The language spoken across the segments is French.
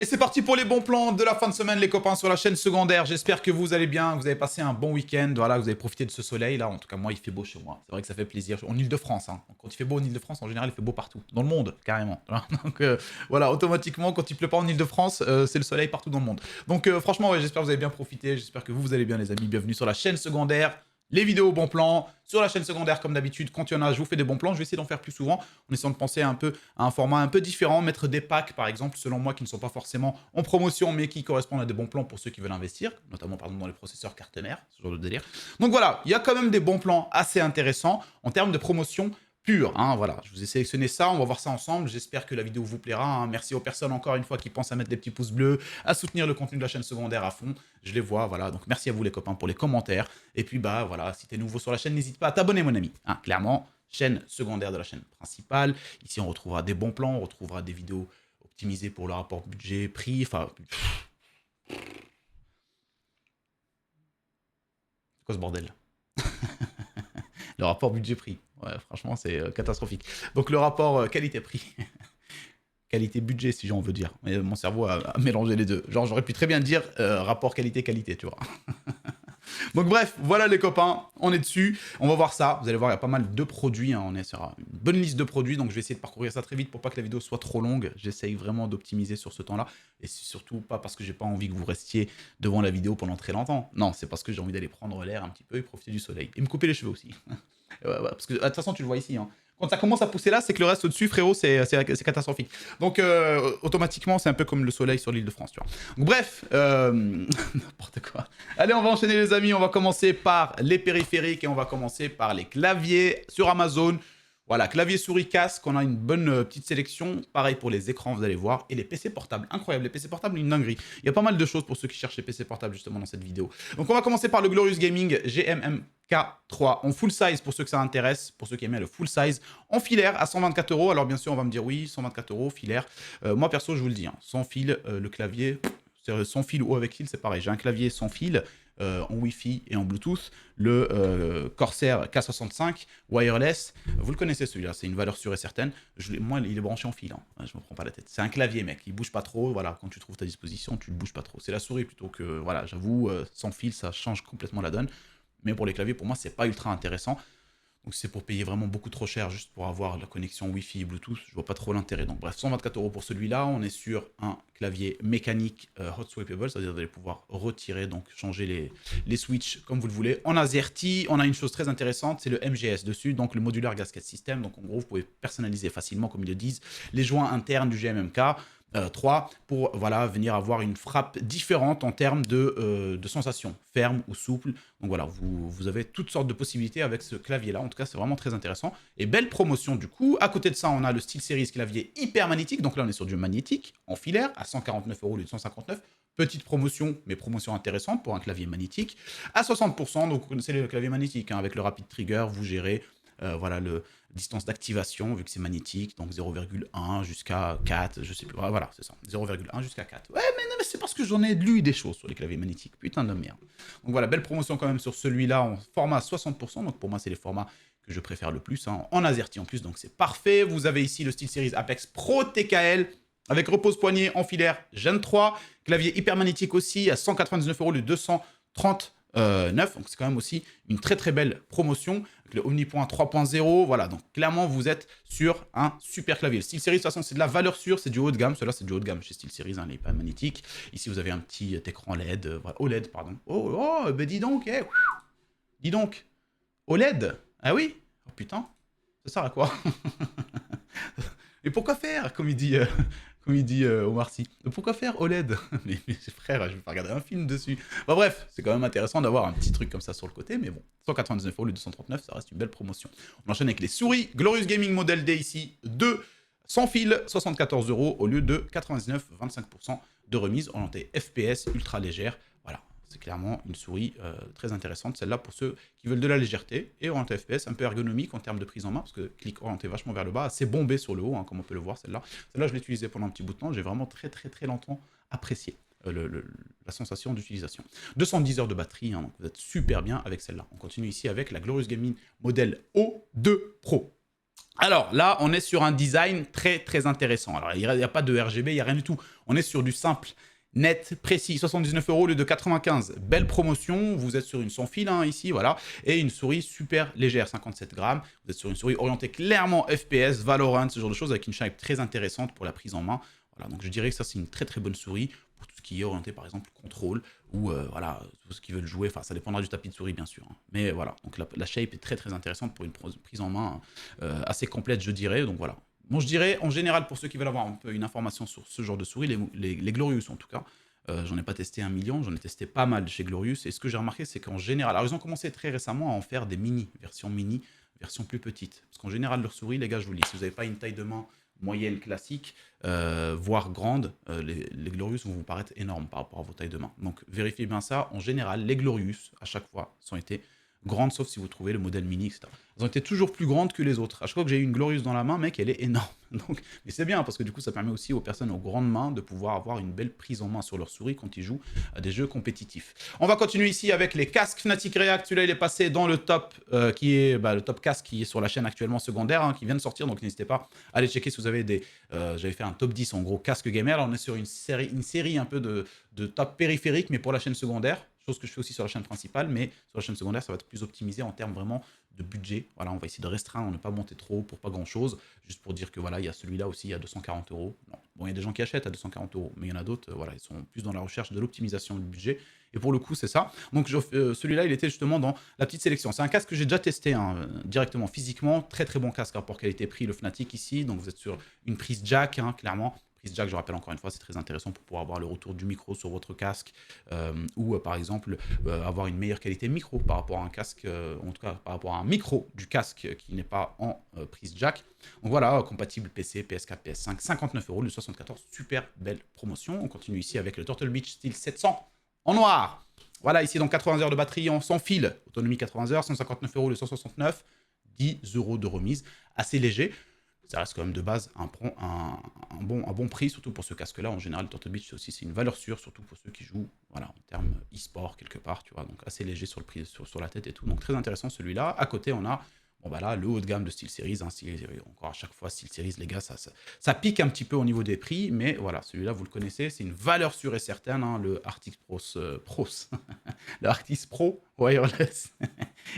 Et c'est parti pour les bons plans de la fin de semaine, les copains, sur la chaîne secondaire. J'espère que vous allez bien, que vous avez passé un bon week-end, voilà, vous avez profité de ce soleil là. En tout cas, moi, il fait beau chez moi. C'est vrai que ça fait plaisir. En Ile-de-France, hein. Quand il fait beau en Ile-de-France, en général, il fait beau partout, dans le monde, carrément. Voilà. Donc voilà, automatiquement, quand il pleut pas en Ile-de-France, c'est le soleil partout dans le monde. Donc franchement, ouais, j'espère que vous avez bien profité. J'espère que vous allez bien, les amis. Bienvenue sur la chaîne secondaire. Les vidéos bons plans sur la chaîne secondaire, comme d'habitude, quand il y en a, je vous fais des bons plans. Je vais essayer d'en faire plus souvent, en essayant de penser un peu à un format un peu différent, mettre des packs, par exemple, selon moi, qui ne sont pas forcément en promotion, mais qui correspondent à des bons plans pour ceux qui veulent investir, notamment, par exemple, dans les processeurs carte mère, ce genre de délire. Donc voilà, il y a quand même des bons plans assez intéressants en termes de promotion pure, hein, voilà, je vous ai sélectionné ça, on va voir ça ensemble, j'espère que la vidéo vous plaira, hein. Merci aux personnes encore une fois qui pensent à mettre des petits pouces bleus, à soutenir le contenu de la chaîne secondaire à fond, je les vois, voilà, donc merci à vous les copains pour les commentaires, et puis bah voilà, si t'es nouveau sur la chaîne, n'hésite pas à t'abonner mon ami, hein, clairement, chaîne secondaire de la chaîne principale, ici on retrouvera des bons plans, on retrouvera des vidéos optimisées pour le rapport budget-prix, enfin... C'est quoi ce bordel? Le rapport budget-prix. Ouais, franchement, c'est catastrophique. Donc, le rapport qualité-prix. Qualité-budget, si j'en veux dire. Mais mon cerveau a mélangé les deux. Genre, j'aurais pu très bien dire rapport qualité-qualité, tu vois. Donc, bref, voilà les copains, on est dessus. On va voir ça. Vous allez voir, il y a pas mal de produits, hein. On est sur une bonne liste de produits. Donc, je vais essayer de parcourir ça très vite pour pas que la vidéo soit trop longue. J'essaye vraiment d'optimiser sur ce temps-là. Et c'est surtout pas parce que j'ai pas envie que vous restiez devant la vidéo pendant très longtemps. Non, c'est parce que j'ai envie d'aller prendre l'air un petit peu et profiter du soleil. Et me couper les cheveux aussi. Ouais, parce que de toute façon, tu le vois ici, hein. Quand ça commence à pousser là, c'est que le reste au-dessus, frérot, c'est catastrophique. Donc, automatiquement, c'est un peu comme le soleil sur l'île de France, tu vois. Donc, bref, n'importe quoi. Allez, on va enchaîner, les amis. On va commencer par les périphériques et on va commencer par les claviers sur Amazon. Voilà, clavier souris casque, on a une bonne petite sélection. Pareil pour les écrans, vous allez voir. Et les PC portables, incroyable. Les PC portables, une dinguerie. Il y a pas mal de choses pour ceux qui cherchent les PC portables, justement, dans cette vidéo. Donc, on va commencer par le Glorious Gaming GMMK3 en full size, pour ceux que ça intéresse, pour ceux qui aiment bien le full size, en filaire à 124 €. Alors, bien sûr, on va me dire oui, 124 € filaire. Moi, perso, je vous le dis, hein, sans fil, le clavier, sans fil ou avec fil, c'est pareil. J'ai un clavier sans fil. En Wi-Fi et en Bluetooth, le Corsair K65 wireless, vous le connaissez celui-là, c'est une valeur sûre et certaine. Moi, il est branché en fil, hein. Je me prends pas la tête. C'est un clavier, mec, il bouge pas trop, voilà, quand tu trouves ta disposition, tu le bouges pas trop. C'est la souris plutôt que, voilà, j'avoue, sans fil, ça change complètement la donne. Mais pour les claviers, pour moi, c'est pas ultra intéressant. Donc c'est pour payer vraiment beaucoup trop cher juste pour avoir la connexion Wi-Fi et Bluetooth, je vois pas trop l'intérêt. Donc bref, 124 € pour celui-là, on est sur un clavier mécanique hot swappable, c'est-à-dire que vous allez pouvoir retirer, donc changer les switches comme vous le voulez. En AZERTY, on a une chose très intéressante, c'est le MGS dessus, donc le Modular Gasket System. Donc en gros, vous pouvez personnaliser facilement, comme ils le disent, les joints internes du GMMK. 3 pour voilà, venir avoir une frappe différente en termes de sensations, ferme ou souple. Donc voilà, vous avez toutes sortes de possibilités avec ce clavier-là. En tout cas, c'est vraiment très intéressant. Et belle promotion du coup. À côté de ça, on a le SteelSeries clavier hyper magnétique. Donc là, on est sur du magnétique en filaire à 149 € au lieu de 159. Petite promotion, mais promotion intéressante pour un clavier magnétique. À 60%, donc vous connaissez le clavier magnétique, hein, avec le rapid trigger, vous gérez voilà, le distance d'activation, vu que c'est magnétique, donc 0,1 jusqu'à 4, je sais plus, voilà, c'est ça, 0,1 jusqu'à 4. Ouais, mais non, mais c'est parce que j'en ai lu des choses sur les claviers magnétiques, putain de merde. Donc voilà, belle promotion quand même sur celui-là, en format 60%, donc pour moi, c'est les formats que je préfère le plus, hein, en AZERTY en plus, donc c'est parfait. Vous avez ici le SteelSeries Apex Pro TKL, avec repose-poignet en filaire Gen 3, clavier hyper magnétique aussi, à 199 € le 230 9, donc c'est quand même aussi une très très belle promotion avec le OmniPoint 3.0. Voilà, donc clairement vous êtes sur un super clavier. Le SteelSeries, de toute façon, c'est de la valeur sûre, c'est du haut de gamme. Celui-là, c'est du haut de gamme chez SteelSeries, hein, il n'est pas magnétique. Ici, vous avez un petit écran LED, voilà, OLED, pardon. Oh, ben dis donc, dis donc, OLED. Ah oui, oh putain, ça sert à quoi? Et pourquoi faire, comme il dit Omar Sy, pourquoi faire OLED? mais frère, je vais pas regarder un film dessus. Enfin bref, c'est quand même intéressant d'avoir un petit truc comme ça sur le côté, mais bon, 199 € au lieu de 239, ça reste une belle promotion. On enchaîne avec les souris, Glorious Gaming Model D ici, 2 sans fil, 74 € au lieu de 99, 25% de remise, orientée FPS, ultra légère. Voilà, c'est clairement une souris très intéressante, celle-là pour ceux qui veulent de la légèreté, et orientée FPS, un peu ergonomique en termes de prise en main, parce que clic orienté vachement vers le bas, assez bombé sur le haut, hein, comme on peut le voir, celle-là. Celle-là, je l'ai utilisée pendant un petit bout de temps, j'ai vraiment très longtemps apprécié la sensation d'utilisation. 210 heures de batterie, hein, donc vous êtes super bien avec celle-là. On continue ici avec la Glorious Gaming modèle O2 Pro. Alors là, on est sur un design très très intéressant. Alors il n'y a pas de RGB, il n'y a rien du tout. On est sur du simple, net, précis, 79 € au lieu de 95. Belle promotion, vous êtes sur une sans fil hein, ici, voilà. Et une souris super légère, 57 grammes. Vous êtes sur une souris orientée clairement FPS, Valorant, ce genre de choses, avec une shape très intéressante pour la prise en main. Voilà, donc je dirais que ça c'est une très très bonne souris pour tout ce qui est orienté par exemple contrôle ou voilà, tout ce qui veulent jouer. Enfin, ça dépendra du tapis de souris bien sûr. Hein. Mais voilà, donc la shape est très très intéressante pour une prise en main assez complète, je dirais. Donc voilà. Bon, je dirais en général pour ceux qui veulent avoir un peu une information sur ce genre de souris, les Glorious en tout cas. J'en ai pas testé 1 million, j'en ai testé pas mal chez Glorious. Et ce que j'ai remarqué, c'est qu'en général, alors ils ont commencé très récemment à en faire des mini, version plus petite. Parce qu'en général, leurs souris, les gars, je vous le dis, si vous n'avez pas une taille de main moyenne classique, voire grande, les Glorious vont vous paraître énormes par rapport à vos tailles de main. Donc vérifiez bien ça. En général, les Glorious, à chaque fois, sont été grandes, sauf si vous trouvez le modèle mini, etc. Elles ont été toujours plus grandes que les autres. À chaque fois que j'ai eu une Glorious dans la main, mec, elle est énorme. Donc, mais c'est bien, parce que du coup, ça permet aussi aux personnes aux grandes mains de pouvoir avoir une belle prise en main sur leur souris quand ils jouent à des jeux compétitifs. On va continuer ici avec les casques Fnatic React. Celui-là, il est passé dans le top, qui est le top casque qui est sur la chaîne actuellement secondaire, hein, qui vient de sortir. Donc n'hésitez pas à aller checker si vous avez des... J'avais fait un top 10 en gros casque gamer. Là, on est sur une série un peu de top périphérique, mais pour la chaîne secondaire. Chose que je fais aussi sur la chaîne principale, mais sur la chaîne secondaire, ça va être plus optimisé en termes vraiment de budget. Voilà, on va essayer de restreindre, ne pas monter trop pour pas grand-chose. Juste pour dire que voilà, il y a celui-là aussi à 240 €. Non. Bon, il y a des gens qui achètent à 240 €, mais il y en a d'autres, voilà, ils sont plus dans la recherche de l'optimisation du budget. Et pour le coup, c'est ça. Donc celui-là, il était justement dans la petite sélection. C'est un casque que j'ai déjà testé hein, directement physiquement. Très très bon casque rapport qualité-prix, le Fnatic ici. Donc vous êtes sur une prise jack, hein, clairement. Prise jack, je rappelle encore une fois, c'est très intéressant pour pouvoir avoir le retour du micro sur votre casque ou par exemple avoir une meilleure qualité micro par rapport à un casque, en tout cas par rapport à un micro du casque qui n'est pas en prise jack. Donc voilà, compatible PC, PS4, PS5, 59 € le 74, super belle promotion. On continue ici avec le Turtle Beach Steel 700 en noir. Voilà, ici donc 80 heures de batterie en sans fil, autonomie 80 heures, 159 € le 169, 10 € de remise, assez léger. Ça reste quand même de base un bon prix, surtout pour ce casque-là. En général, le Turtle Beach, c'est une valeur sûre, surtout pour ceux qui jouent voilà, en termes e-sport quelque part, tu vois, donc assez léger sur le prix, sur la tête et tout. Donc très intéressant celui-là. À côté, on a bon, bah là, le haut de gamme de SteelSeries. Hein, encore à chaque fois, SteelSeries, les gars, ça pique un petit peu au niveau des prix, mais voilà, celui-là, vous le connaissez, c'est une valeur sûre et certaine, hein, le Arctis le Arctis Pro Wireless.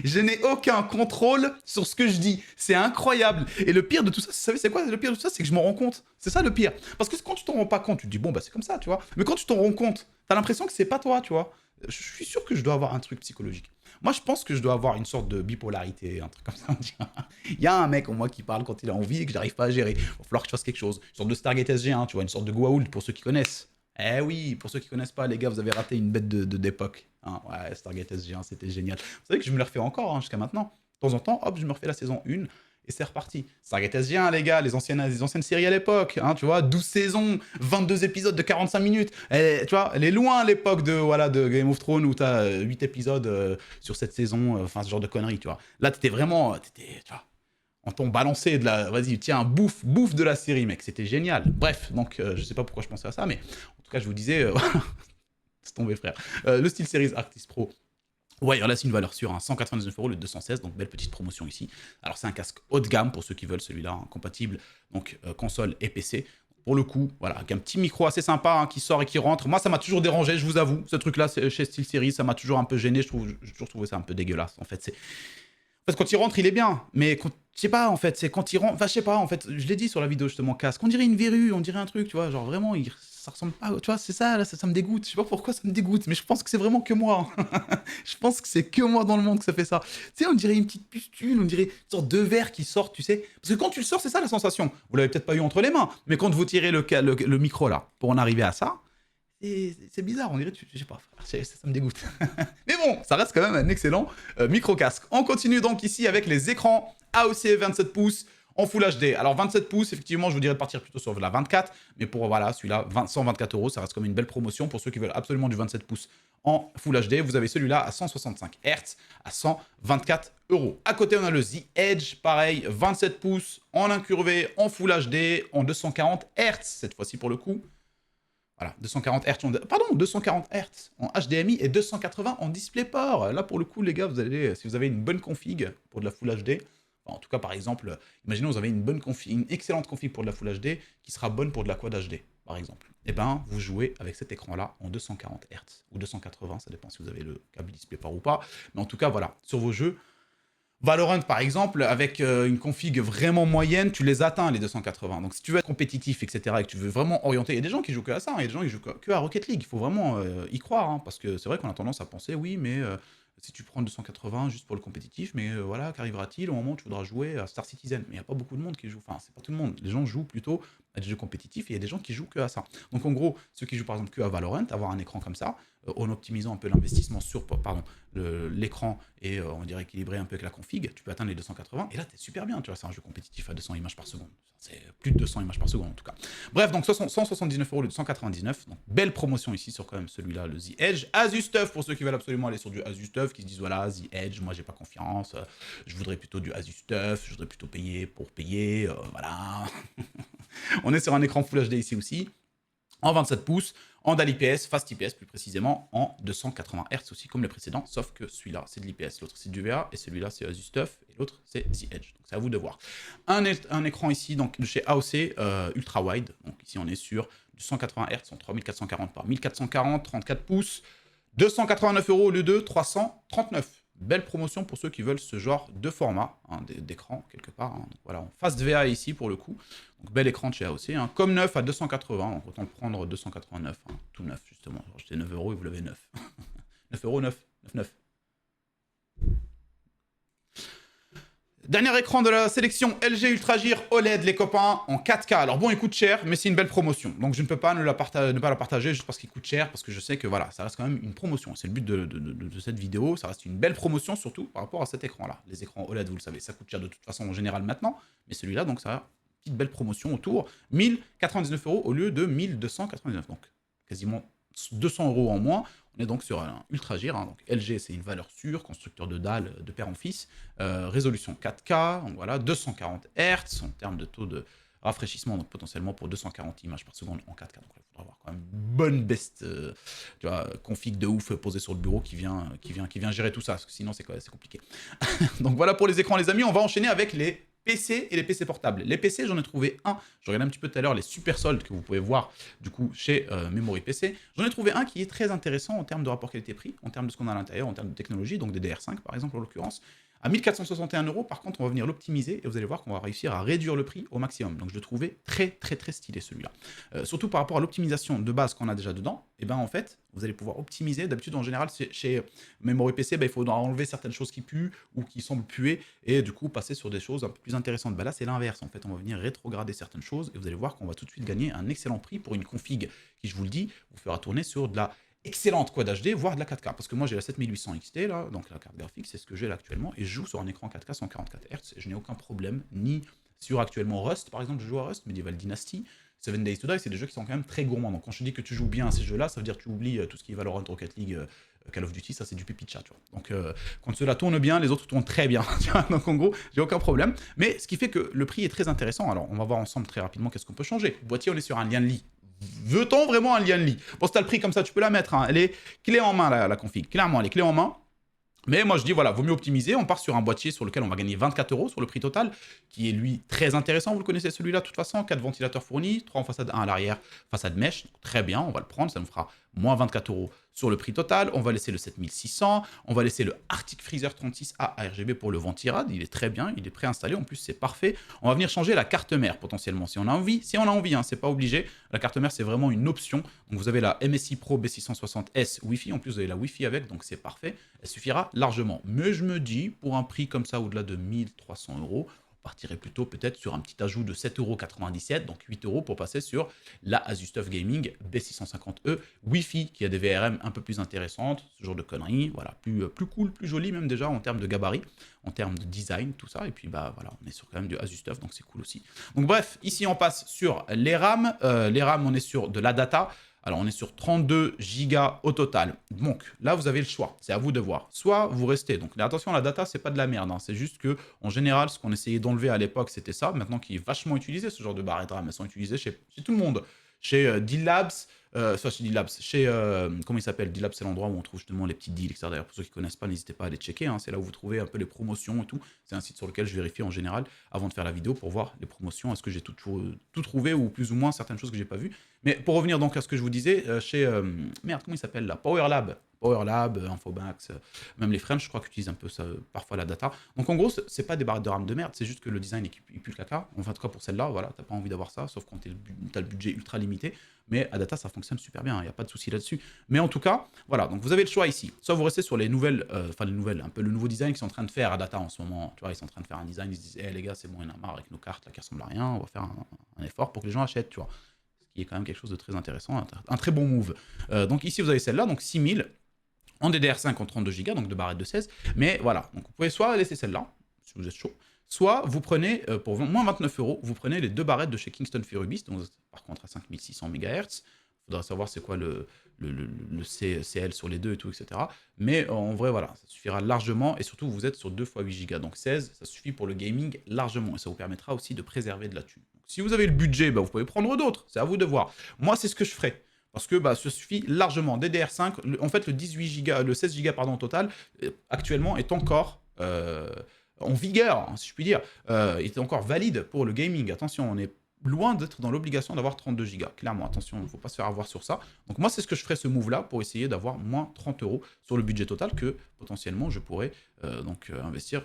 Je n'ai aucun contrôle sur ce que je dis. C'est incroyable. Et le pire de tout ça, vous savez, c'est quoi le pire de tout ça? C'est que je m'en rends compte. C'est ça le pire. Parce que quand tu t'en rends pas compte, tu te dis, bon, bah c'est comme ça, tu vois. Mais quand tu t'en rends compte, t'as l'impression que c'est pas toi, tu vois. Je suis sûr que je dois avoir un truc psychologique. Moi, je pense que je dois avoir une sorte de bipolarité, un truc comme ça. Il y a un mec en moi qui parle quand il a envie et que j'arrive pas à gérer. Il va falloir que je fasse quelque chose. Une sorte de Stargate SG1, tu vois, une sorte de Goa'uld pour ceux qui connaissent. Eh oui, pour ceux qui connaissent pas, les gars, vous avez raté une bête d'époque. Hein, ouais, Stargate SG1, c'était génial. Vous savez que je me le refais encore hein, jusqu'à maintenant. De temps en temps, hop, je me refais la saison 1 et c'est reparti. Stargate SG1, les gars, les anciennes séries à l'époque, hein, tu vois, 12 saisons, 22 épisodes de 45 minutes. Tu vois, elle est loin à l'époque de Game of Thrones où t'as 8 épisodes sur cette saison, enfin ce genre de conneries, tu vois. Là, t'étais vraiment, tu vois, en ton balancé de la... Vas-y, tiens, bouffe de la série, mec. C'était génial. Bref, donc, je sais pas pourquoi je pensais à ça, mais en tout cas, je vous disais... c'est tombé, frère. Le SteelSeries Arctis Pro. Ouais, là, c'est une valeur sûre, hein, 199 € le 216, donc belle petite promotion ici. Alors, c'est un casque haut de gamme pour ceux qui veulent celui-là, hein, compatible, donc console et PC. Pour le coup, voilà, avec un petit micro assez sympa hein, qui sort et qui rentre. Moi, ça m'a toujours dérangé, je vous avoue. Ce truc-là, chez SteelSeries, ça m'a toujours un peu gêné. J'ai toujours trouvé ça un peu dégueulasse. En fait, quand il rentre, il est bien. Mais je sais pas, en fait, c'est quand il rentre. Enfin, je sais pas, en fait, je l'ai dit sur la vidéo justement, casque. On dirait une verrue, on dirait un truc, tu vois. Genre vraiment, ça ressemble pas. Tu vois, c'est ça, là, ça me dégoûte. Je sais pas pourquoi ça me dégoûte, mais je pense que c'est vraiment que moi. Je pense que c'est que moi dans le monde que ça fait ça. Tu sais, on dirait une petite pustule, on dirait une sorte de verre qui sort, tu sais. Parce que quand tu le sors, c'est ça la sensation. Vous l'avez peut-être pas eu entre les mains, mais quand vous tirez le micro là, pour en arriver à ça. C'est bizarre, on dirait, je sais pas, ça me dégoûte. Mais bon, ça reste quand même un excellent micro-casque. On continue donc ici avec les écrans AOC 27 pouces en Full HD. Alors 27 pouces, effectivement, je vous dirais de partir plutôt sur la 24, mais pour voilà, celui-là, 124 €, ça reste comme une belle promotion pour ceux qui veulent absolument du 27 pouces en Full HD. Vous avez celui-là à 165 Hz à 124 €. À côté, on a le The Edge, pareil, 27 pouces en incurvé, en Full HD, en 240 Hz, cette fois-ci pour le coup. Voilà, 240 Hz, pardon, 240 Hz en HDMI et 280 en DisplayPort. Là, pour le coup, les gars, si vous avez une bonne config pour de la Full HD, Enfin, en tout cas, par exemple, imaginez vous avez une excellente config pour de la Full HD qui sera bonne pour de la Quad HD, par exemple. Eh bien, vous jouez avec cet écran-là en 240 Hz ou 280, ça dépend si vous avez le câble DisplayPort ou pas. Mais en tout cas, voilà, sur vos jeux, Valorant, par exemple, avec une config vraiment moyenne, tu les atteins, les 280. Donc, si tu veux être compétitif, etc., et que tu veux vraiment orienter... Il y a des gens qui jouent que à ça, hein, il y a des gens qui jouent que à Rocket League. Il faut vraiment y croire, hein, parce que c'est vrai qu'on a tendance à penser, oui, mais si tu prends 280 juste pour le compétitif, mais voilà, qu'arrivera-t-il au moment où tu voudras jouer à Star Citizen? Mais il n'y a pas beaucoup de monde qui joue. Enfin, c'est pas tout le monde. Les gens jouent plutôt à des jeux compétitifs, et il y a des gens qui jouent que à ça. Donc, en gros, ceux qui jouent, par exemple, que à Valorant, avoir un écran comme ça, en optimisant un peu l'investissement sur l'écran et on va dire équilibré un peu avec la config, tu peux atteindre les 280 et là t'es super bien, tu vois, c'est un jeu compétitif à 200 images par seconde. C'est plus de 200 images par seconde en tout cas. Bref, donc 179 € au lieu de 199, donc belle promotion ici sur quand même celui-là, le The Edge. Asus TUF pour ceux qui veulent absolument aller sur du Asus TUF, qui se disent voilà, The Edge, moi j'ai pas confiance, je voudrais plutôt du Asus TUF, je voudrais plutôt payer pour payer, voilà. On est sur un écran Full HD ici aussi, en 27 pouces, en DAL IPS, Fast IPS plus précisément, en 280 Hz aussi comme les précédents, sauf que celui-là c'est de l'IPS, l'autre c'est du VA, et celui-là c'est Asus TUF, et l'autre c'est The Edge. Donc c'est à vous de voir. Un écran ici donc, de chez AOC, ultra wide, donc ici on est sur du 180 Hz en 3440 par 1440, 34 pouces, 289 € au lieu de 339. Belle promotion pour ceux qui veulent ce genre de format, hein, d'écran quelque part. Hein. Donc voilà, en face de VA ici pour le coup. Donc bel écran de chez AOC, hein, comme neuf à 280, donc autant le prendre 289, hein, tout neuf justement. J'étais 9 € et vous l'avez 9. 9 €, 9, 9, 9. Dernier écran de la sélection LG Ultra Gear OLED, les copains, en 4K. Alors bon, il coûte cher, mais c'est une belle promotion. Donc je ne peux pas ne pas la partager juste parce qu'il coûte cher, parce que je sais que voilà, ça reste quand même une promotion. C'est le but de cette vidéo, ça reste une belle promotion surtout par rapport à cet écran-là. Les écrans OLED, vous le savez, ça coûte cher de toute façon en général maintenant, mais celui-là, donc ça a une petite belle promotion autour. 1099 € au lieu de 1299, donc quasiment 200 € en moins. On est donc sur un Ultra Gear, hein, donc LG c'est une valeur sûre, constructeur de dalle de père en fils, résolution 4K, donc voilà, 240 Hz en termes de taux de rafraîchissement, donc potentiellement pour 240 images par seconde en 4K. Donc il faudra avoir quand même une bonne best tu vois, config de ouf posée sur le bureau qui vient gérer tout ça, parce que sinon c'est compliqué. Donc voilà pour les écrans les amis, on va enchaîner avec les PC et les PC portables. Les PC, j'en ai trouvé un. Je regardais un petit peu tout à l'heure les super soldes que vous pouvez voir du coup chez Memory PC. J'en ai trouvé un qui est très intéressant en termes de rapport qualité-prix, en termes de ce qu'on a à l'intérieur, en termes de technologie, donc des DR5 par exemple en l'occurrence. À 1461 €, par contre, on va venir l'optimiser et vous allez voir qu'on va réussir à réduire le prix au maximum. Donc je le trouvais très très très stylé celui-là. Surtout par rapport à l'optimisation de base qu'on a déjà dedans, et ben en fait, vous allez pouvoir optimiser. D'habitude, en général, chez Memory PC, il faudra enlever certaines choses qui puent ou qui semblent puer et du coup passer sur des choses un peu plus intéressantes. Là, c'est l'inverse. En fait, on va venir rétrograder certaines choses et vous allez voir qu'on va tout de suite gagner un excellent prix pour une config qui, je vous le dis, vous fera tourner sur de la excellente Quad HD, voire de la 4K. Parce que moi, j'ai la 7800 XT, là, donc la carte graphique, c'est ce que j'ai là actuellement, et je joue sur un écran 4K 144 Hz, et je n'ai aucun problème, ni sur actuellement Rust, par exemple, je joue à Rust, Medieval Dynasty, Seven Days to Die, c'est des jeux qui sont quand même très gourmands. Donc quand je dis que tu joues bien à ces jeux-là, ça veut dire que tu oublies tout ce qui est Valorant, Rocket League, Call of Duty, ça c'est du pipi de chat, tu vois. Donc quand cela tourne bien, les autres tournent très bien, tu vois. Donc en gros, j'ai aucun problème. Mais ce qui fait que le prix est très intéressant. Alors on va voir ensemble très rapidement qu'est-ce qu'on peut changer. Boîtier, on est sur un lien de lit. Veut-on vraiment un lien de lit? Bon, si t'as le prix comme ça, tu peux la mettre. Hein. Elle est clé en main, la config. Clairement, elle est clé en main. Mais moi, je dis, voilà, vaut mieux optimiser. On part sur un boîtier sur lequel on va gagner 24 € sur le prix total, qui est, lui, très intéressant. Vous le connaissez, celui-là, de toute façon. 4 ventilateurs fournis, 3 en façade, 1 à l'arrière, façade mèche. Donc, très bien, on va le prendre. Ça nous fera moins 24 € sur le prix total. On va laisser le 7600. On va laisser le Arctic Freezer 36A RGB pour le ventirad. Il est très bien, il est préinstallé. En plus, c'est parfait. On va venir changer la carte mère, potentiellement, si on a envie. Si on a envie, hein, c'est pas obligé. La carte mère, c'est vraiment une option. Donc, vous avez la MSI Pro B660S Wi-Fi. En plus, vous avez la Wi-Fi avec, donc c'est parfait. Elle suffira largement. Mais je me dis, pour un prix comme ça, au-delà de 1300 €, on partirait plutôt peut-être sur un petit ajout de 7,97 €, donc 8 € pour passer sur la Asus TUF Gaming B650E Wi-Fi, qui a des VRM un peu plus intéressantes, ce genre de conneries, voilà, plus cool, plus joli même déjà en termes de gabarit, en termes de design, tout ça, et puis bah voilà, on est sur quand même du Asus TUF, donc c'est cool aussi. Donc bref, ici on passe sur les RAM, on est sur de la data. Alors, on est sur 32 gigas au total. Donc, là, vous avez le choix. C'est à vous de voir. Soit vous restez. Donc, mais attention, la data, c'est pas de la merde. Hein. C'est juste que, en général, ce qu'on essayait d'enlever à l'époque, c'était ça. Maintenant, qui est vachement utilisé, ce genre de barres de RAM. Elles sont utilisées chez tout le monde. Chez D-Labs, Ça, chez D-Labs. Chez, comment il s'appelle? D-Labs, c'est l'endroit où on trouve justement les petits deals, etc. D'ailleurs, pour ceux qui ne connaissent pas, n'hésitez pas à aller checker, hein. C'est là où vous trouvez un peu les promotions et tout. C'est un site sur lequel je vérifie en général avant de faire la vidéo pour voir les promotions. Est-ce que j'ai tout trouvé ou plus ou moins certaines choses que j'ai pas vues. Mais pour revenir donc à ce que je vous disais, chez, merde, comment il s'appelle là? Power Lab. Power Lab, Infobax, même les French, je crois qu'ils utilisent un peu ça, parfois la data. Donc en gros, c'est pas des barrettes de RAM de merde, c'est juste que le design il pue le caca. Enfin, en tout cas pour celle-là, voilà, t'as pas envie d'avoir ça, sauf quand t'as le budget ultra limité. Mais à data, ça fonctionne super bien, il n'y a pas de souci là-dessus. Mais en tout cas, voilà, donc vous avez le choix ici. Soit vous restez sur les nouvelles, enfin les nouvelles, un peu le nouveau design qu'ils sont en train de faire à data en ce moment. Tu vois, ils sont en train de faire un design, ils se disent, les gars, c'est bon, il y en a marre avec nos cartes là qui ressemblent à rien, on va faire un effort pour que les gens achètent, tu vois. Ce qui est quand même quelque chose de très intéressant, un très bon move. Donc ici, vous avez celle-là, donc 6000 en DDR5 en 32 Go, donc de barrette de 16. Mais voilà, donc vous pouvez soit laisser celle-là, si vous êtes chaud, soit vous prenez, pour moins 29 €, vous prenez les deux barrettes de chez Kingston Furubis, donc par contre à 5600 MHz. Il faudra savoir c'est quoi le CL sur les deux et tout, etc. Mais en vrai, voilà, ça suffira largement. Et surtout, vous êtes sur 2 x 8 Go, donc 16, ça suffit pour le gaming largement. Et ça vous permettra aussi de préserver de la thune. Donc, si vous avez le budget, bah, vous pouvez prendre d'autres, c'est à vous de voir. Moi, c'est ce que je ferai. Parce que bah, ça suffit largement. DDR5, en fait, le 18 Go, le 16 Go pardon, total, actuellement est encore en vigueur, hein, si je puis dire, est encore valide pour le gaming. Attention, on est loin d'être dans l'obligation d'avoir 32 Go. Clairement, attention, il ne faut pas se faire avoir sur ça. Donc moi, c'est ce que je ferai ce move-là pour essayer d'avoir moins 30 € sur le budget total que potentiellement je pourrais investir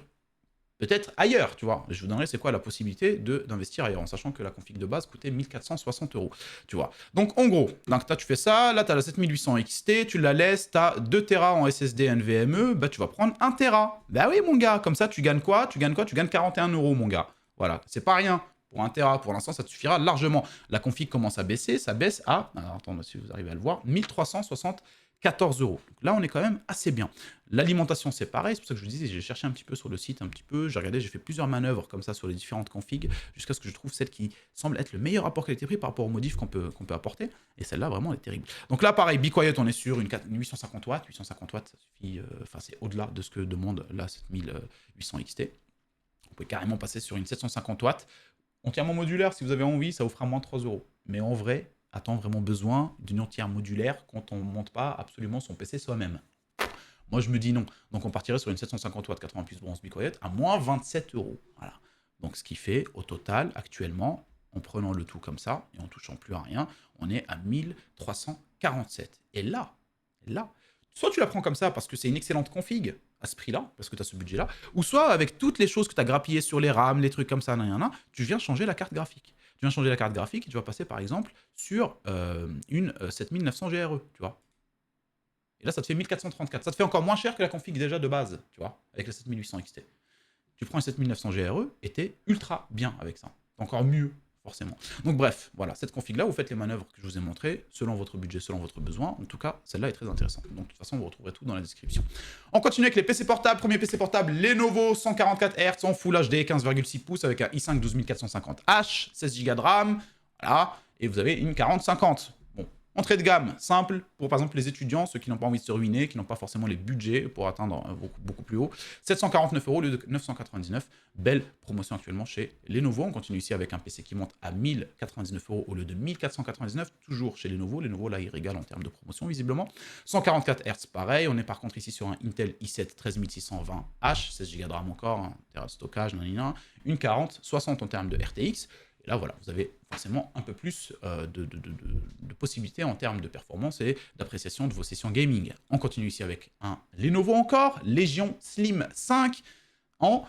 peut-être ailleurs, tu vois. Je vous donnerai c'est quoi la possibilité d'investir ailleurs, en sachant que la config de base coûtait 1460 €, tu vois. Donc en gros, là tu fais ça, là tu as la 7800 XT, tu la laisses, tu as 2 Tera en SSD NVMe, bah tu vas prendre 1 Tera. Bah oui mon gars, comme ça tu gagnes quoi? Tu gagnes 41 € mon gars. Voilà, c'est pas rien. Pour 1 Tera, pour l'instant, ça te suffira largement. La config commence à baisser, ça baisse à, alors attendez si vous arrivez à le voir, 1374 €. Donc là, on est quand même assez bien. L'alimentation, c'est pareil, c'est pour ça que je vous disais, j'ai cherché un petit peu sur le site, un petit peu, j'ai regardé, j'ai fait plusieurs manœuvres comme ça sur les différentes configs, jusqu'à ce que je trouve celle qui semble être le meilleur rapport qualité-prix par rapport aux modifs qu'on peut apporter, et celle-là, vraiment, elle est terrible. Donc là, pareil, Be Quiet, on est sur une 850 watts, 850 watts, ça suffit, enfin, c'est au-delà de ce que demande la 7800 XT. On peut carrément passer sur une 750 watts, entièrement modulaire, si vous avez envie, ça vous fera moins 3 €. Mais en vrai, a-t-on vraiment besoin d'une entière modulaire quand on ne monte pas absolument son PC soi-même? Moi, je me dis non. Donc, on partirait sur une 750 watts 80 plus bronze Be Quiet à moins 27 €. Voilà. Donc, ce qui fait, au total, actuellement, en prenant le tout comme ça, et en touchant plus à rien, on est à 1347. Et là, soit tu la prends comme ça parce que c'est une excellente config à ce prix-là, parce que tu as ce budget-là, ou soit avec toutes les choses que tu as grappillées sur les RAM, les trucs comme ça, tu viens changer la carte graphique. Tu viens changer la carte graphique et tu vas passer par exemple sur une 7900 GRE, tu vois. Et là, ça te fait 1434. Ça te fait encore moins cher que la config déjà de base, tu vois, avec la 7800 XT. Tu prends une 7900 GRE et t'es ultra bien avec ça. Encore mieux, forcément. Donc bref, voilà, cette config-là, vous faites les manœuvres que je vous ai montrées, selon votre budget, selon votre besoin. En tout cas, celle-là est très intéressante. Donc de toute façon, vous retrouverez tout dans la description. On continue avec les PC portables. Premier PC portable, Lenovo, 144 Hz en Full HD, 15,6 pouces avec un i5 12450H, 16 Go de RAM, voilà, et vous avez une 4050. Entrée de gamme, simple, pour par exemple les étudiants, ceux qui n'ont pas envie de se ruiner, qui n'ont pas forcément les budgets pour atteindre beaucoup plus haut. 749 € au lieu de 999. Belle promotion actuellement chez Lenovo. On continue ici avec un PC qui monte à 1099 € au lieu de 1499, toujours chez Lenovo. Lenovo, là, il régale en termes de promotion, visiblement. 144 Hz, pareil. On est par contre ici sur un Intel i7 13620H, 16 Go de RAM encore, 1 Tera de stockage, une 4060 en termes de RTX. Là, voilà, vous avez forcément un peu plus de possibilités en termes de performance et d'appréciation de vos sessions gaming. On continue ici avec un Lenovo encore, Legion Slim 5 en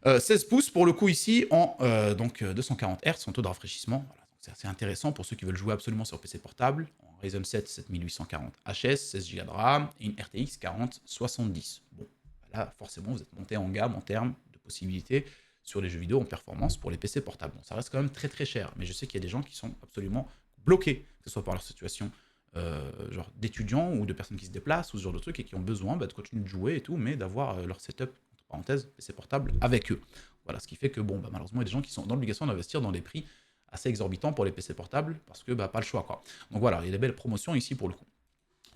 16 pouces, pour le coup ici, en 240 Hz, en taux de rafraîchissement. Voilà, c'est assez intéressant pour ceux qui veulent jouer absolument sur PC portable, en Ryzen 7 7840 HS, 16 Go de RAM et une RTX 4070. Bon, là, forcément, vous êtes monté en gamme en termes de possibilités sur les jeux vidéo en performance pour les PC portables. Bon, ça reste quand même très très cher, mais je sais qu'il y a des gens qui sont absolument bloqués, que ce soit par leur situation genre d'étudiants ou de personnes qui se déplacent ou ce genre de trucs et qui ont besoin de continuer de jouer et tout, mais d'avoir leur setup, entre parenthèses, PC portable avec eux. Voilà, ce qui fait que bon, malheureusement, il y a des gens qui sont dans l'obligation d'investir dans des prix assez exorbitants pour les PC portables parce que pas le choix, quoi. Donc voilà, il y a des belles promotions ici pour le coup.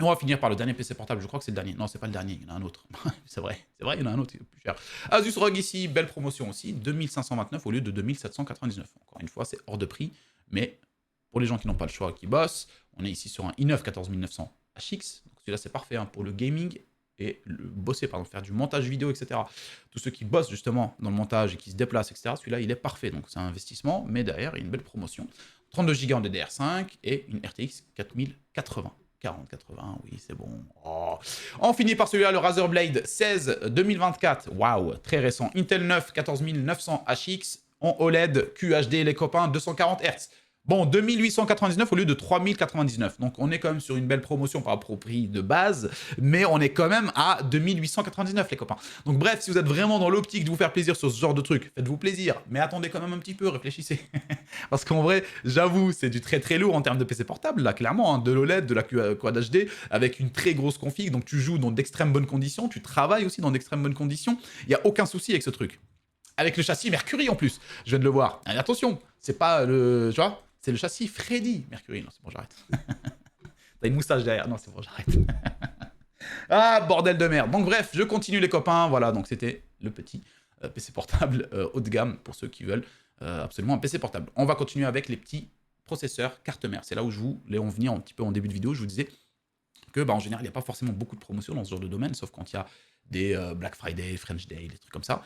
On va finir par le dernier PC portable, je crois que c'est le dernier. Non, c'est pas le dernier, il y en a un autre. C'est vrai, il y en a un autre qui est plus cher. Asus ROG ici, belle promotion aussi, 2529 au lieu de 2799. Encore une fois, c'est hors de prix, mais Pour les gens qui n'ont pas le choix, qui bossent, on est ici sur un i9 14900 HX. Donc celui-là, c'est parfait hein, pour le gaming et le bosser, pardon, faire du montage vidéo, etc. Tous ceux qui bossent justement dans le montage et qui se déplacent, etc., celui-là, il est parfait. Donc c'est un investissement, mais derrière, il y a une belle promotion. 32 Go en DDR5 et une RTX 4080. 4080, oui, c'est bon. Oh. On finit par celui-là, le Razer Blade 16 2024. Waouh, très récent. Intel 9 14900 HX en OLED QHD, les copains, 240 Hz. Bon, 2899 au lieu de 3099. Donc, on est quand même sur une belle promotion par rapport au prix de base, mais on est quand même à 2899, les copains. Donc, bref, si vous êtes vraiment dans l'optique de vous faire plaisir sur ce genre de truc, faites-vous plaisir, mais attendez quand même un petit peu, réfléchissez. Parce qu'en vrai, j'avoue, c'est du très très lourd en termes de PC portable, là, clairement, hein, de l'OLED, de la Quad HD, avec une très grosse config, donc tu joues dans d'extrêmes bonnes conditions, tu travailles aussi dans d'extrêmes bonnes conditions, il n'y a aucun souci avec ce truc. Avec le châssis Mercury en plus, je viens de le voir. Et attention, c'est pas le... Tu vois, c'est le châssis Freddy Mercury. Non, c'est bon, j'arrête. T'as une moustache derrière. Non, c'est bon, j'arrête. Ah, bordel de merde. Donc bref, je continue les copains. Voilà, donc c'était le petit PC portable haut de gamme pour ceux qui veulent absolument un PC portable. On va continuer avec les petits processeurs carte mère. C'est là où je voulais en venir un petit peu en début de vidéo. Je vous disais que, bah, en général, il n'y a pas forcément beaucoup de promotions dans ce genre de domaine, sauf quand il y a des Black Friday, French Day, des trucs comme ça.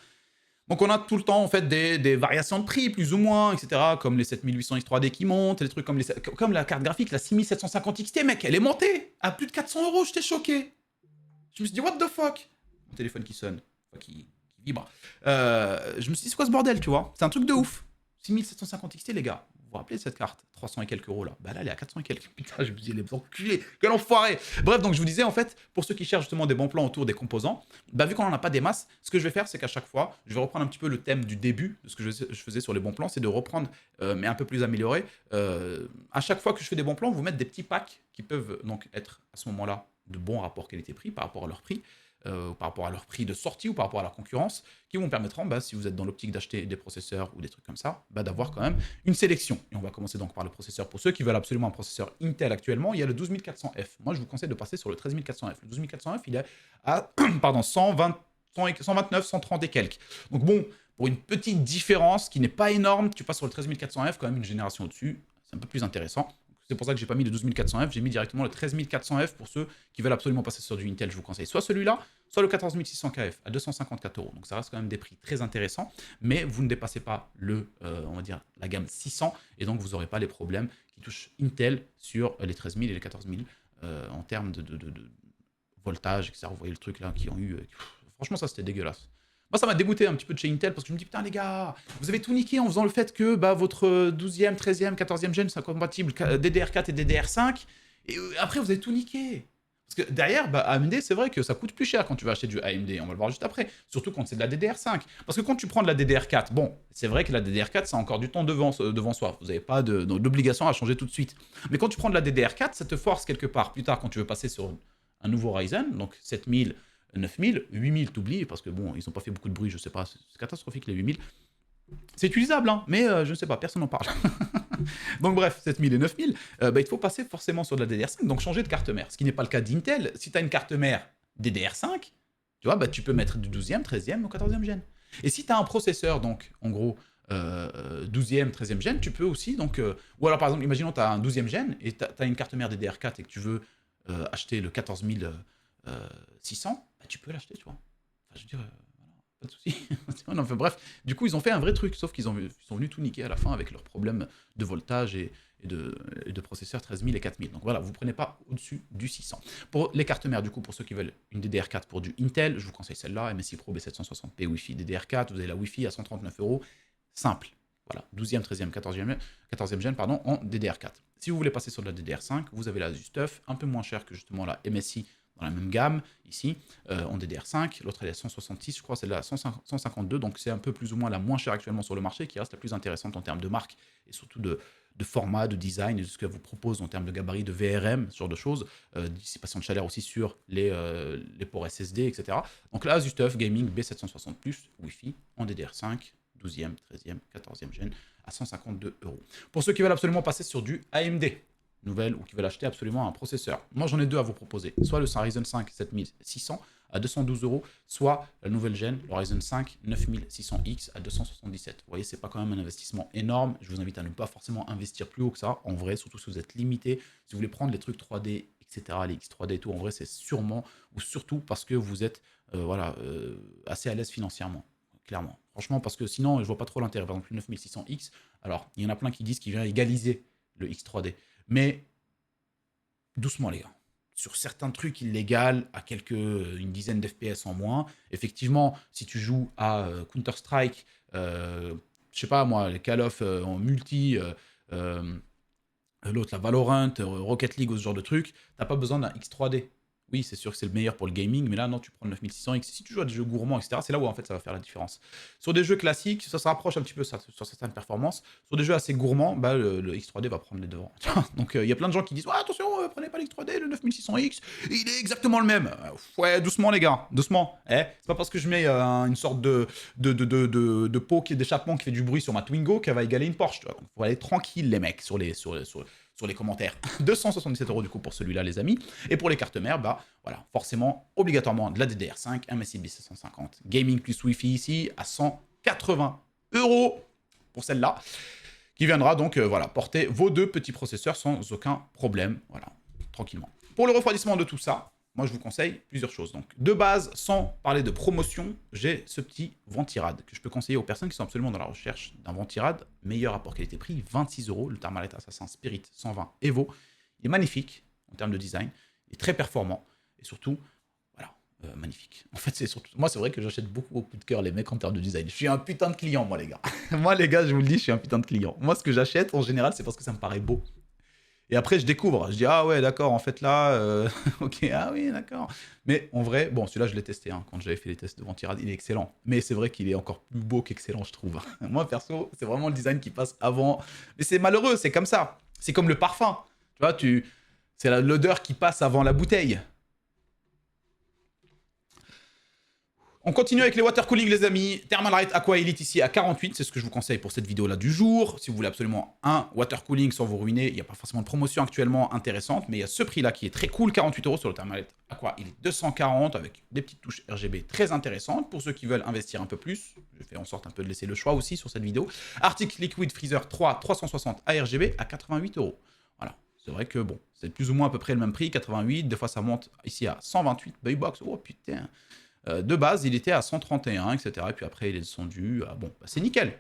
Donc on a tout le temps en fait des variations de prix plus ou moins, etc. Comme les 7800 X3D qui montent, des trucs comme la carte graphique, la 6750 XT, mec, elle est montée à plus de 400 €, j'étais choqué. Je me suis dit, what the fuck? Mon téléphone qui sonne, enfin, qui vibre. Je me suis dit, c'est quoi ce bordel, tu vois? C'est un truc de ouf. 6750 XT, les gars. Vous vous rappelez de cette carte 300 et quelques euros là. Bah là, elle est à 400 et quelques. Putain, je me dis, les enculés, quel enfoiré. Bref, donc je vous disais, en fait, pour ceux qui cherchent justement des bons plans autour des composants, bah vu qu'on n'en a pas des masses, ce que je vais faire, c'est qu'à chaque fois, je vais reprendre un petit peu le thème du début de ce que je faisais sur les bons plans, c'est de reprendre, mais un peu plus amélioré. À chaque fois que je fais des bons plans, vous mettre des petits packs qui peuvent donc être à ce moment-là de bons rapports qualité-prix par rapport à leur prix. Par rapport à leur prix de sortie ou par rapport à la concurrence, qui vous permettront, bah, si vous êtes dans l'optique d'acheter des processeurs ou des trucs comme ça, bah, d'avoir quand même une sélection. Et on va commencer donc par le processeur. Pour ceux qui veulent absolument un processeur Intel actuellement, il y a le 12400F. Moi, je vous conseille de passer sur le 13400F. Le 12400F, il est à pardon, 129, 130 et quelques. Donc bon, pour une petite différence qui n'est pas énorme, tu passes sur le 13400F, quand même une génération au-dessus, c'est un peu plus intéressant. C'est pour ça que j'ai pas mis le 12400F, j'ai mis directement le 13400F pour ceux qui veulent absolument passer sur du Intel. Je vous conseille soit celui-là, soit le 14600KF à 254 €. Donc ça reste quand même des prix très intéressants, mais vous ne dépassez pas on va dire, la gamme 600, et donc vous n'aurez pas les problèmes qui touchent Intel sur les 13000 et les 14000 en termes de voltage, etc. Vous voyez le truc là qui ont eu... franchement, ça c'était dégueulasse. Moi, ça m'a dégoûté un petit peu de chez Intel parce que je me dis, putain, les gars, vous avez tout niqué en faisant le fait que bah, votre 12e, 13e, 14e gène soit compatible DDR4 et DDR5. Et après, vous avez tout niqué. Parce que derrière, bah, AMD, c'est vrai que ça coûte plus cher quand tu vas acheter du AMD. On va le voir juste après. Surtout quand c'est de la DDR5. Parce que quand tu prends de la DDR4, bon, c'est vrai que la DDR4, ça a encore du temps devant soi. Vous n'avez pas d'obligation à changer tout de suite. Mais quand tu prends de la DDR4, ça te force quelque part, plus tard, quand tu veux passer sur un nouveau Ryzen, donc 7000, 9000, 8000, t'oublies, parce que bon, ils n'ont pas fait beaucoup de bruit, je sais pas, c'est catastrophique les 8000. C'est utilisable, hein, mais je ne sais pas, personne n'en parle. Donc bref, 7000 et 9000, bah, il faut passer forcément sur de la DDR5, donc changer de carte mère. Ce qui n'est pas le cas d'Intel. Si tu as une carte mère DDR5, tu vois, bah, tu peux mettre du 12e, 13e ou 14e gène. Et si tu as un processeur, donc en gros 12e, 13e gène, tu peux aussi, donc, ou alors par exemple, imaginons tu as un 12e gène et tu as une carte mère DDR4 et que tu veux acheter le 14600, bah, tu peux l'acheter, tu vois. Enfin, je veux dire, voilà, pas de souci. Enfin, bref, du coup, ils ont fait un vrai truc, sauf qu'ils sont venus tout niquer à la fin avec leurs problèmes de voltage et de processeurs 13000 et 4000. Donc voilà, vous ne prenez pas au-dessus du 600. Pour les cartes mères, du coup, pour ceux qui veulent une DDR4 pour du Intel, je vous conseille celle-là, MSI Pro B760p Wi-Fi DDR4, vous avez la Wi-Fi à 139 €, simple. Voilà, 12e, 13e, 14e gène, pardon, en DDR4. Si vous voulez passer sur de la DDR5, vous avez la Asus-TUF, un peu moins cher que justement la MSI dans la même gamme, ici, en DDR5. L'autre, elle est à 166, je crois, celle-là à 152, donc c'est un peu plus ou moins la moins chère actuellement sur le marché, qui reste la plus intéressante en termes de marque, et surtout de format, de design, et de ce qu'elle vous propose en termes de gabarit, de VRM, ce genre de choses, dissipation de chaleur aussi sur les ports SSD, etc. Donc la Asus-TUF Gaming B760+, Wi-Fi, en DDR5, 12e, 13e, 14e gène, à 152 €. Pour ceux qui veulent absolument passer sur du AMD, nouvelles ou qui veulent acheter absolument un processeur. Moi, j'en ai deux à vous proposer. Soit le Ryzen 5 7600 à 212 €, soit la nouvelle gêne, le Ryzen 5 9600X à 277. Vous voyez, c'est pas quand même un investissement énorme. Je vous invite à ne pas forcément investir plus haut que ça, en vrai, surtout si vous êtes limité. Si vous voulez prendre les trucs 3D, etc., les X3D et tout, en vrai, c'est sûrement ou surtout parce que vous êtes assez à l'aise financièrement, clairement. Franchement, parce que sinon, je vois pas trop l'intérêt. Par exemple, le 9600X, alors, il y en a plein qui disent qu'il vient égaliser le X3D. Mais doucement, les gars. Sur certains trucs illégaux, à une dizaine d'FPS en moins, effectivement, si tu joues à Counter-Strike, je sais pas moi, les Call of en multi, l'autre, la Valorant, Rocket League ou ce genre de trucs, t'as pas besoin d'un X3D. Oui, c'est sûr que c'est le meilleur pour le gaming, mais là, non, tu prends le 9600X. Si tu joues à des jeux gourmands, etc., c'est là où, en fait, ça va faire la différence. Sur des jeux classiques, ça se rapproche un petit peu sur certaines performances. Sur des jeux assez gourmands, bah, le X3D va prendre les devants. Donc, il y a plein de gens qui disent « Ouais, attention, prenez pas l'X3D, le 9600X, il est exactement le même. » Ouais, doucement, les gars, doucement. C'est pas parce que je mets une sorte de pot d'échappement qui fait du bruit sur ma Twingo qu'elle va égaler une Porsche. Donc, faut aller tranquille, les mecs, sur les commentaires. 277 € du coup pour celui-là, les amis. Et pour les cartes mères, bah voilà, forcément, obligatoirement de la DDR5, un MSI B750, gaming plus Wi-Fi ici, à 180 € pour celle-là, qui viendra donc voilà, porter vos deux petits processeurs sans aucun problème, voilà, tranquillement. Pour le refroidissement de tout ça, moi, je vous conseille plusieurs choses. Donc, de base, sans parler de promotion, j'ai ce petit Ventirad que je peux conseiller aux personnes qui sont absolument dans la recherche d'un Ventirad. Meilleur rapport qualité-prix, 26 €. Le Thermalite Assassin Spirit 120 Evo. Il est magnifique en termes de design. Il est très performant. Et surtout, voilà, magnifique. En fait, c'est surtout... Moi, c'est vrai que j'achète beaucoup au coup de cœur les mecs en termes de design. Je suis un putain de client, moi, les gars. Moi, les gars, je vous le dis, je suis un putain de client. Moi, ce que j'achète, en général, c'est parce que ça me paraît beau. Et après, je découvre. Je dis, ah ouais, d'accord, en fait, là, ok, ah oui, d'accord. Mais en vrai, bon, celui-là, je l'ai testé hein, quand j'avais fait les tests de Ventirad. Il est excellent. Mais c'est vrai qu'il est encore plus beau qu'excellent, je trouve. Moi, perso, c'est vraiment le design qui passe avant. Mais c'est malheureux, c'est comme ça. C'est comme le parfum. Tu vois, c'est l'odeur qui passe avant la bouteille. On continue avec les water cooling, les amis. Thermalite Aqua Elite ici à 48, c'est ce que je vous conseille pour cette vidéo-là du jour. Si vous voulez absolument un water cooling sans vous ruiner, il n'y a pas forcément de promotion actuellement intéressante, mais il y a ce prix-là qui est très cool, 48 € sur le Thermalite Aqua Elite 240 avec des petites touches RGB très intéressantes pour ceux qui veulent investir un peu plus. Je fais en sorte un peu de laisser le choix aussi sur cette vidéo. Arctic Liquid Freezer 3 360 ARGB à 88 €. Voilà. C'est vrai que bon, c'est plus ou moins à peu près le même prix, 88, des fois ça monte ici à 128, Box, oh putain. De base, il était à 131, etc. Et puis après, il est descendu à... Bon, bah, c'est nickel,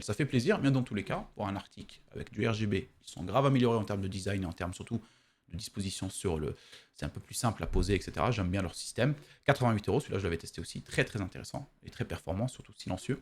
ça fait plaisir. Mais dans tous les cas, pour un Arctic avec du RGB, ils sont grave améliorés en termes de design et en termes surtout de disposition sur le... C'est un peu plus simple à poser, etc. J'aime bien leur système. 88 €, celui-là, je l'avais testé aussi. Très, très intéressant et très performant, surtout silencieux.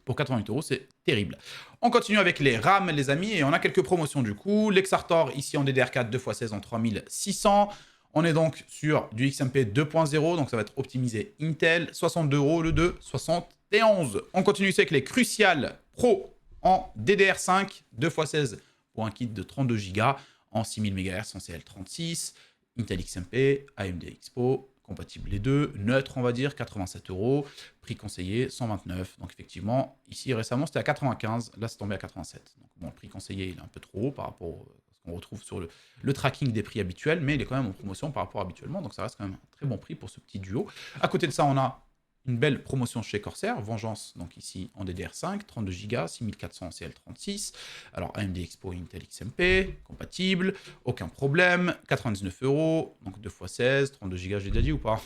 Pour 88 €, c'est terrible. On continue avec les RAM, les amis, et on a quelques promotions du coup. L'Exartor, ici en DDR4, 2x16 en 3600. On est donc sur du XMP 2.0, donc ça va être optimisé Intel, 62 € le 2, 71. On continue ici avec les Crucial Pro en DDR5, 2x16 pour un kit de 32 Go en 6000 MHz en CL36, Intel XMP, AMD Expo, compatible les deux, neutre on va dire, 87 €, prix conseillé 129. Donc effectivement, ici récemment c'était à 95, là c'est tombé à 87. Donc bon, le prix conseillé il est un peu trop haut par rapport à ce qu'on retrouve sur le tracking des prix habituels, mais il est quand même en promotion par rapport à habituellement, donc ça reste quand même un très bon prix pour ce petit duo. À côté de ça, on a une belle promotion chez Corsair, Vengeance, donc ici en DDR5, 32 Go, 6400 en CL36. Alors AMD Expo Intel XMP, compatible, aucun problème, 99 €, donc 2x16, 32 Go, j'ai déjà dit ou pas?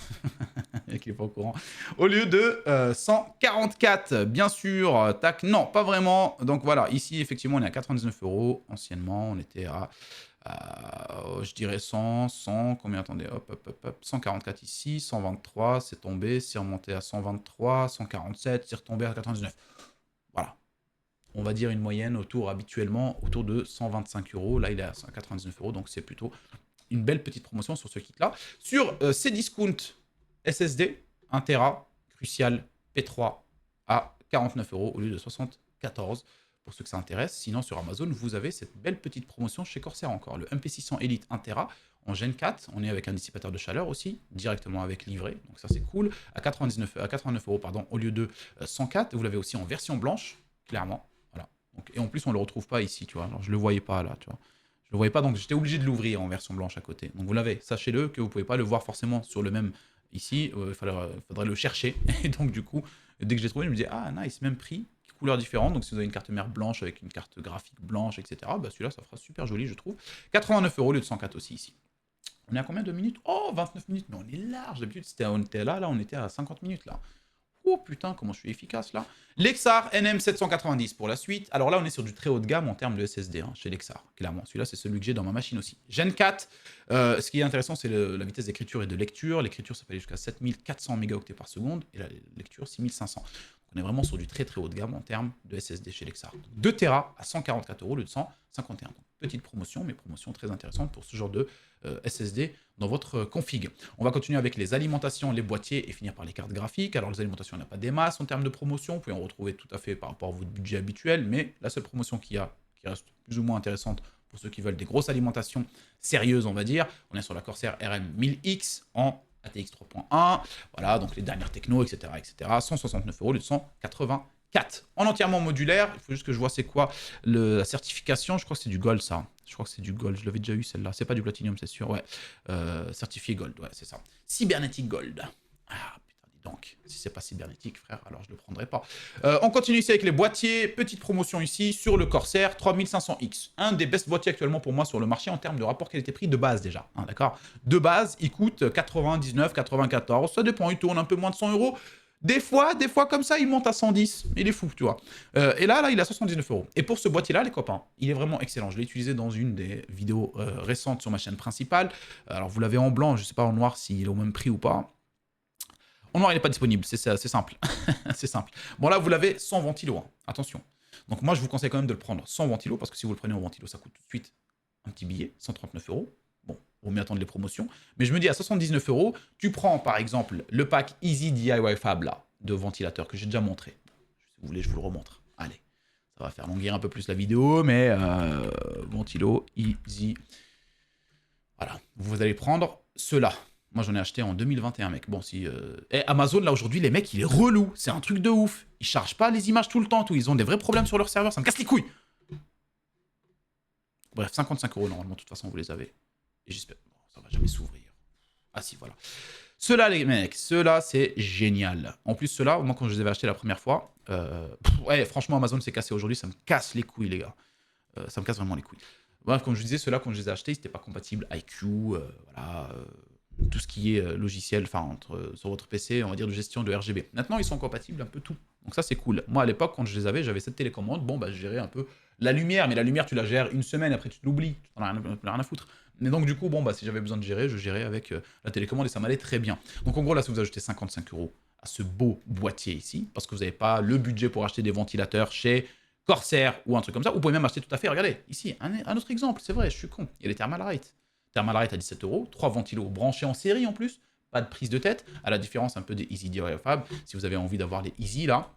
Le mec, il est pas au courant. Au lieu de 144, bien sûr, tac, non, pas vraiment. Donc voilà, ici, effectivement, on est à 99 €. Anciennement, on était à je dirais 100, combien, attendez, hop, 144 ici, 123, c'est tombé, c'est remonté à 123, 147, c'est retombé à 99. Voilà. On va dire une moyenne habituellement, autour de 125 €. Là, il est à 199 €, donc c'est plutôt une belle petite promotion sur ce kit-là. Sur Cdiscount SSD, 1 Tera, Crucial P3 à 49 € au lieu de 74 pour ceux que ça intéresse. Sinon, sur Amazon, vous avez cette belle petite promotion chez Corsair encore. Le MP600 Elite 1 Tera en Gen 4. On est avec un dissipateur de chaleur aussi, directement avec livret. Donc ça, c'est cool. À 89 € pardon, au lieu de 104. Vous l'avez aussi en version blanche, clairement. Voilà. Donc, et en plus, on ne le retrouve pas ici, tu vois. Alors, je ne le voyais pas là, tu vois. Je le voyais pas, donc j'étais obligé de l'ouvrir en version blanche à côté. Donc vous l'avez, sachez-le que vous pouvez pas le voir forcément sur le même ici, il faudrait le chercher. Et donc du coup, dès que j'ai trouvé, je me dis ah nice, même prix, couleur différente. Donc si vous avez une carte mère blanche avec une carte graphique blanche, etc., bah celui-là ça fera super joli je trouve. 89 € au lieu de 104 aussi ici. On est à combien de minutes? Oh 29 minutes, mais on est large. D'habitude on était là, on était à 50 minutes là. Oh putain, comment je suis efficace là. Lexar NM790 pour la suite. Alors là, on est sur du très haut de gamme en termes de SSD chez Lexar, clairement. Celui-là, c'est celui que j'ai dans ma machine aussi. Gen 4, ce qui est intéressant, c'est la vitesse d'écriture et de lecture. L'écriture, ça peut aller jusqu'à 7400 mégaoctets par seconde et la lecture, 6500. Donc, on est vraiment sur du très très haut de gamme en termes de SSD chez Lexar. 2 Tera à 144 € au lieu de 151. Donc, petite promotion, mais promotion très intéressante pour ce genre de SSD dans votre config. On va continuer avec les alimentations, les boîtiers et finir par les cartes graphiques. Alors les alimentations, il n'y a pas des masses en termes de promotion, vous pouvez en retrouver tout à fait par rapport à votre budget habituel, mais la seule promotion qu'il y a, qui reste plus ou moins intéressante pour ceux qui veulent des grosses alimentations sérieuses, on va dire, on est sur la Corsair RM1000X en ATX 3.1, voilà, donc les dernières techno, etc., etc., 169 € au lieu de 184. En entièrement modulaire, il faut juste que je vois c'est quoi la certification, je crois que c'est du gold ça. Je crois que c'est du gold, je l'avais déjà eu celle-là. C'est pas du platinum, c'est sûr, ouais. Certifié gold, ouais, c'est ça. Cybernetic gold. Ah, putain, dis donc. Si c'est pas cybernétique, frère, alors je le prendrai pas. On continue ici avec les boîtiers. Petite promotion ici sur le Corsair 3500X. Un des best boîtiers actuellement pour moi sur le marché en termes de rapport qualité-prix de base déjà. Hein, d'accord. De base, il coûte 99, 94. Ça dépend, il tourne un peu moins de 100 €. Des fois comme ça, il monte à 110. Il est fou, tu vois. Et là, il a 79 €. Et pour ce boîtier-là, les copains, il est vraiment excellent. Je l'ai utilisé dans une des vidéos récentes sur ma chaîne principale. Alors, vous l'avez en blanc, je ne sais pas en noir s'il est au même prix ou pas. En noir, il n'est pas disponible, c'est simple. C'est simple. Bon, là, vous l'avez sans ventilo, hein. Attention. Donc, moi, je vous conseille quand même de le prendre sans ventilo, parce que si vous le prenez en ventilo, ça coûte tout de suite un petit billet, 139 €. Bon, vaut mieux attendre les promotions. Mais je me dis, à 79 €, tu prends par exemple le pack Easy DIY Fab là, de ventilateur que j'ai déjà montré. Si vous voulez, je vous le remontre. Allez, ça va faire longuir un peu plus la vidéo, mais ventilo Easy. Voilà, vous allez prendre ceux-là. Moi, j'en ai acheté en 2021, mec. Bon, si... Et Amazon, là, aujourd'hui, les mecs, il est relou. C'est un truc de ouf. Ils chargent pas les images tout le temps, tout. Ils ont des vrais problèmes sur leur serveur. Ça me casse les couilles. Bref, 55 € normalement, de toute façon, vous les avez. Et j'espère... Bon, ça va jamais s'ouvrir. Ah si, voilà. Ceux-là, les mecs, ceux-là, c'est génial. En plus, ceux-là, moi, quand je les avais achetés la première fois, ouais, franchement, Amazon s'est cassé aujourd'hui. Ça me casse les couilles, les gars. Ça me casse vraiment les couilles. Bref, comme je disais, ceux-là, quand je les ai achetés, ils n'étaient pas compatibles IQ, voilà, tout ce qui est logiciel, enfin, sur votre PC, on va dire, de gestion de RGB. Maintenant, ils sont compatibles un peu tout. Donc ça, c'est cool. Moi, à l'époque, quand je les avais, j'avais cette télécommande. Bon, bah, je gérais un peu la lumière, mais la lumière, tu la gères une semaine, après, tu te l'oublies. Tu n'en as rien à foutre. Mais donc, du coup, bon, bah, si j'avais besoin de gérer, je gérais avec la télécommande et ça m'allait très bien. Donc, en gros, là, si vous ajoutez 55 € à ce beau boîtier ici, parce que vous n'avez pas le budget pour acheter des ventilateurs chez Corsair ou un truc comme ça, vous pouvez même acheter tout à fait, regardez, ici, un autre exemple, c'est vrai, je suis con, il y a les Thermalright. Thermalright à 17 €, 3 ventilos branchés en série en plus, pas de prise de tête, à la différence un peu des Easy DIY Fab, si vous avez envie d'avoir les Easy là,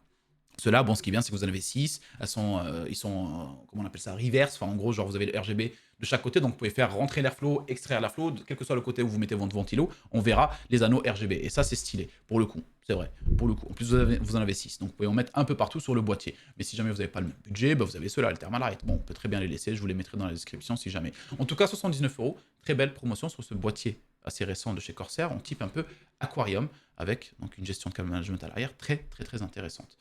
ceux-là, bon, ce qui est bien, c'est que vous en avez 6. Ils sont, comment on appelle ça, reverse. Enfin, en gros, genre, vous avez le RGB de chaque côté. Donc, vous pouvez faire rentrer l'airflow, extraire l'airflow. Quel que soit le côté où vous mettez votre ventilo, on verra les anneaux RGB. Et ça, c'est stylé, pour le coup. C'est vrai, pour le coup. En plus, vous en avez 6. Donc, vous pouvez en mettre un peu partout sur le boîtier. Mais si jamais vous n'avez pas le même budget, bah, vous avez ceux-là, le Thermalright. Bon, on peut très bien les laisser. Je vous les mettrai dans la description si jamais. En tout cas, 79 €. Très belle promotion sur ce boîtier assez récent de chez Corsair, en type un peu aquarium, avec donc une gestion de câble management à l'arrière très intéressante.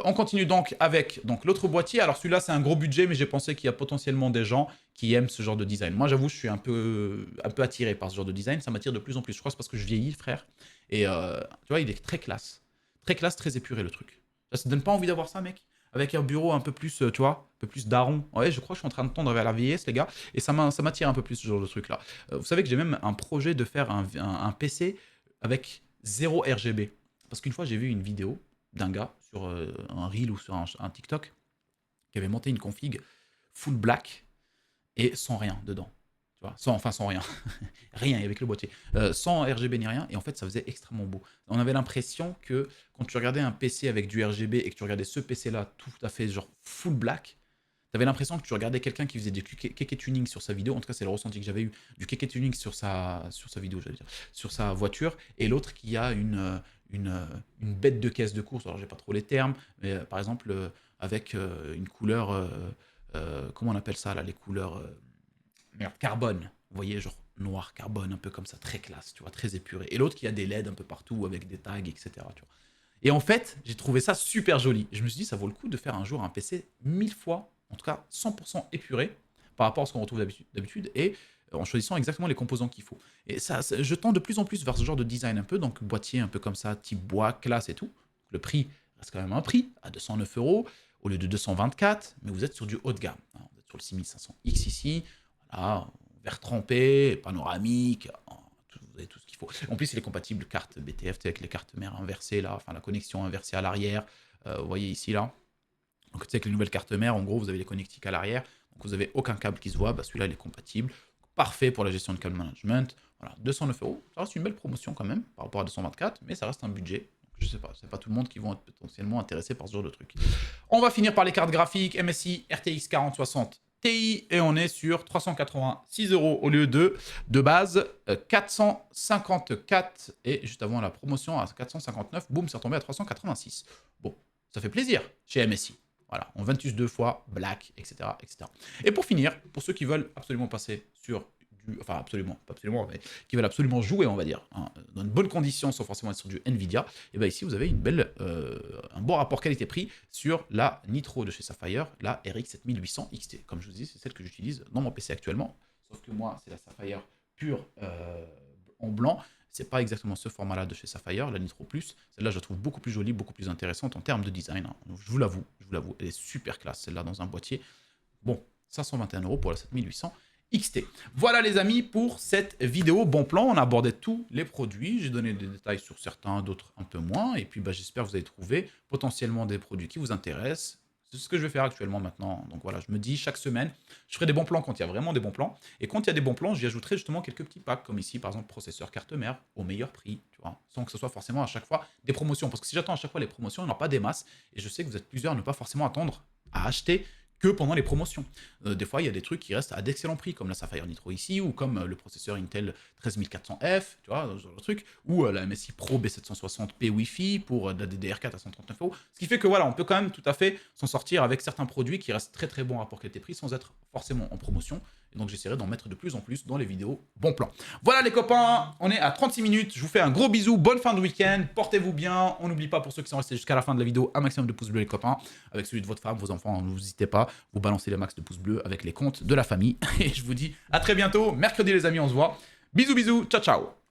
On continue donc avec l'autre boîtier. Alors celui-là, c'est un gros budget, mais j'ai pensé qu'il y a potentiellement des gens qui aiment ce genre de design. Moi, j'avoue, je suis un peu attiré par ce genre de design. Ça m'attire de plus en plus. Je crois que c'est parce que je vieillis, frère. Et tu vois, il est très classe. Très classe, très épuré, le truc. Ça te donne pas envie d'avoir ça, mec? Avec un bureau un peu plus, tu vois, un peu plus daron. Ouais, je crois que je suis en train de tendre vers la vieillesse, les gars. Et ça m'attire un peu plus, ce genre de truc-là. Vous savez que j'ai même un projet de faire un PC avec 0 RGB. Parce qu'une fois, j'ai vu une vidéo d'un gars sur un Reel ou sur un TikTok qui avait monté une config full black et sans rien dedans. Tu vois, sans rien. Rien avec le boîtier. Sans RGB ni rien. Et en fait, ça faisait extrêmement beau. On avait l'impression que quand tu regardais un PC avec du RGB et que tu regardais ce PC-là tout à fait genre full black, tu avais l'impression que tu regardais quelqu'un qui faisait du keke tuning sur sa vidéo. En tout cas, c'est le ressenti que j'avais eu. Du keke tuning sur sa vidéo, j'allais dire. Sur sa voiture. Et l'autre qui a une bête de caisse de course. Alors, j'ai pas trop les termes. Mais par exemple, avec une couleur... comment on appelle ça, là, les couleurs... merde, carbone. Vous voyez, genre noir, carbone, un peu comme ça, très classe, tu vois, très épuré. Et l'autre qui a des LED un peu partout avec des tags, etc. Tu vois. Et en fait, j'ai trouvé ça super joli. Je me suis dit, ça vaut le coup de faire un jour un PC 1000 fois, en tout cas 100% épuré par rapport à ce qu'on retrouve d'habitude et en choisissant exactement les composants qu'il faut. Et ça, je tends de plus en plus vers ce genre de design un peu, donc boîtier un peu comme ça, type bois, classe et tout. Le prix reste quand même un prix, à 209 euros au lieu de 224, mais vous êtes sur du haut de gamme. Vous êtes sur le 6500X ici, voilà, verre trempé, panoramique, vous avez tout ce qu'il faut. En plus, il est compatible carte BTF avec les cartes mères inversées, là, enfin la connexion inversée à l'arrière. Vous voyez ici, là. Donc, tu sais, avec les nouvelles cartes mères, en gros, vous avez les connectiques à l'arrière. Donc, vous n'avez aucun câble qui se voit. Bah, celui-là, il est compatible. Parfait pour la gestion de câble management. Voilà, 209 euros. Ça reste une belle promotion quand même par rapport à 224, mais ça reste un budget. Donc, je sais pas, c'est pas tout le monde qui vont être potentiellement intéressé par ce genre de truc. On va finir par les cartes graphiques MSI RTX 4060 Ti et on est sur 386 euros au lieu de base 454 et juste avant la promotion à 459, boum, c'est retombé à 386. Bon, ça fait plaisir chez MSI. Voilà, on Ventus 2 fois, Black, etc., etc. Et pour finir, pour ceux qui veulent absolument passer sur du... Enfin, absolument, pas absolument, mais qui veulent absolument jouer, on va dire, hein, dans une bonne condition, sans forcément être sur du Nvidia, et bien ici, vous avez une belle, un bon rapport qualité-prix sur la Nitro de chez Sapphire, la RX 7800 XT. Comme je vous dis, c'est celle que j'utilise dans mon PC actuellement, sauf que moi, c'est la Sapphire pure en blanc. C'est pas exactement ce format-là de chez Sapphire, la Nitro Plus. Celle-là, je la trouve beaucoup plus jolie, beaucoup plus intéressante en termes de design. Hein. Je vous l'avoue, elle est super classe, celle-là, dans un boîtier. Bon, 521 euros pour la 7800 XT. Voilà les amis pour cette vidéo bon plan. On a abordé tous les produits. J'ai donné des détails sur certains, d'autres un peu moins. Et puis bah, j'espère que vous avez trouvé potentiellement des produits qui vous intéressent. C'est ce que je vais faire actuellement maintenant. Donc voilà, je me dis chaque semaine, je ferai des bons plans quand il y a vraiment des bons plans. Et quand il y a des bons plans, j'y ajouterai justement quelques petits packs, comme ici par exemple processeur carte mère au meilleur prix, tu vois, sans que ce soit forcément à chaque fois des promotions. Parce que si j'attends à chaque fois les promotions, il n'y en aura pas des masses. Et je sais que vous êtes plusieurs à ne pas forcément attendre à acheter que pendant les promotions. Des fois, il y a des trucs qui restent à d'excellents prix, comme la Sapphire Nitro ici, ou comme le processeur Intel 13400F, tu vois, ce genre de truc, ou la MSI Pro B760P Wi-Fi pour de la DDR4 à 139 euros. Ce qui fait que voilà, on peut quand même tout à fait s'en sortir avec certains produits qui restent très très bons rapport qualité-prix sans être forcément en promotion. Et donc j'essaierai d'en mettre de plus en plus dans les vidéos bon plan. Voilà les copains, on est à 36 minutes. Je vous fais un gros bisou, bonne fin de week-end, portez-vous bien. On n'oublie pas pour ceux qui sont restés jusqu'à la fin de la vidéo, un maximum de pouces bleus les copains, avec celui de votre femme, vos enfants, n'hésitez pas, vous balancez les max de pouces bleus avec les comptes de la famille. Et je vous dis à très bientôt, mercredi les amis, on se voit. Bisous bisous, ciao ciao.